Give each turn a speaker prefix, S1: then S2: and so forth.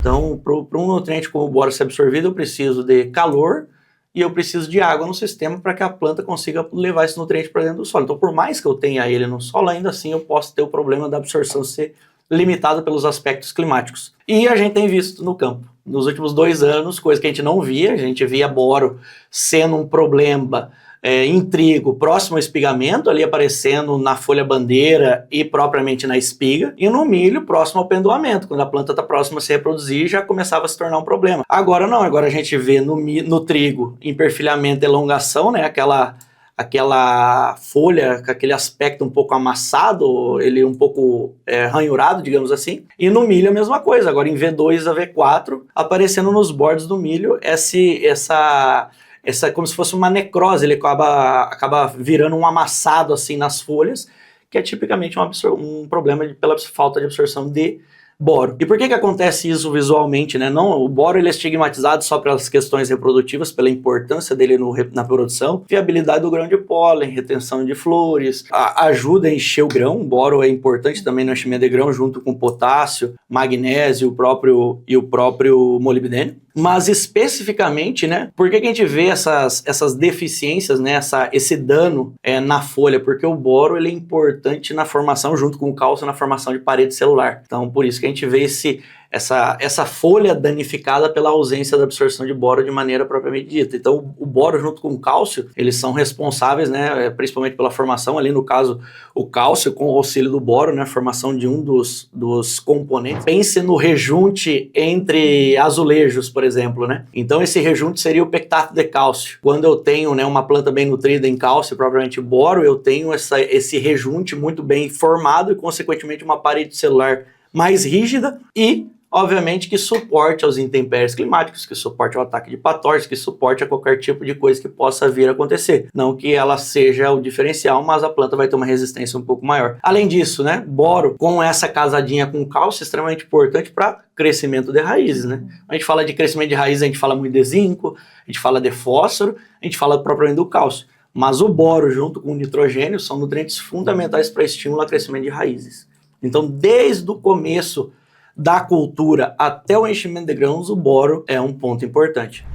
S1: Então, para um nutriente como o boro ser absorvido, eu preciso de calor e eu preciso de água no sistema para que a planta consiga levar esse nutriente para dentro do solo. Então, por mais que eu tenha ele no solo, ainda assim eu posso ter o problema da absorção ser limitada pelos aspectos climáticos. E a gente tem visto no campo. Nos últimos 2 anos, coisa que a gente não via, a gente via boro sendo um problema em trigo, próximo ao espigamento, ali aparecendo na folha bandeira e propriamente na espiga, e no milho, próximo ao pendoamento, quando a planta está próxima a se reproduzir, já começava a se tornar um problema. Agora não, agora a gente vê no trigo, em perfilhamento e elongação, né, aquela folha com aquele aspecto um pouco amassado, ele um pouco ranhurado, digamos assim. E no milho a mesma coisa, agora em V2 a V4, aparecendo nos bordos do milho essa como se fosse uma necrose, ele acaba virando um amassado assim nas folhas, que é tipicamente um problema pela falta de absorção de boro. E por que acontece isso visualmente, né? Não, o boro ele é estigmatizado só pelas questões reprodutivas, pela importância dele na produção, viabilidade do grão de pólen, retenção de flores, ajuda a encher o grão. O boro é importante também no enchimento de grão, junto com potássio, magnésio e o próprio molibdênio. Mas especificamente, né, por que a gente vê essas deficiências, né, esse dano na folha? Porque o boro ele é importante na formação, junto com o cálcio, na formação de parede celular. Então, por isso que a gente vê essa folha danificada pela ausência da absorção de boro de maneira propriamente dita. Então, o boro junto com o cálcio, eles são responsáveis, né, principalmente pela formação, ali no caso, o cálcio com o auxílio do boro, né, a formação de um dos componentes. Pense no rejunte entre azulejos, por exemplo, né? Então, esse rejunte seria o pectato de cálcio. Quando eu tenho, né, uma planta bem nutrida em cálcio, propriamente boro, eu tenho esse rejunte muito bem formado e, consequentemente, uma parede celular mais rígida e, obviamente, que suporte aos intempéries climáticos, que suporte ao ataque de patógenos, que suporte a qualquer tipo de coisa que possa vir a acontecer. Não que ela seja o diferencial, mas a planta vai ter uma resistência um pouco maior. Além disso, né, boro com essa casadinha com cálcio é extremamente importante para crescimento de raízes, né? A gente fala de crescimento de raízes, a gente fala muito de zinco, a gente fala de fósforo, a gente fala propriamente do cálcio. Mas o boro junto com o nitrogênio são nutrientes fundamentais para estimular o crescimento de raízes. Então, desde o começo da cultura até o enchimento de grãos, o boro é um ponto importante.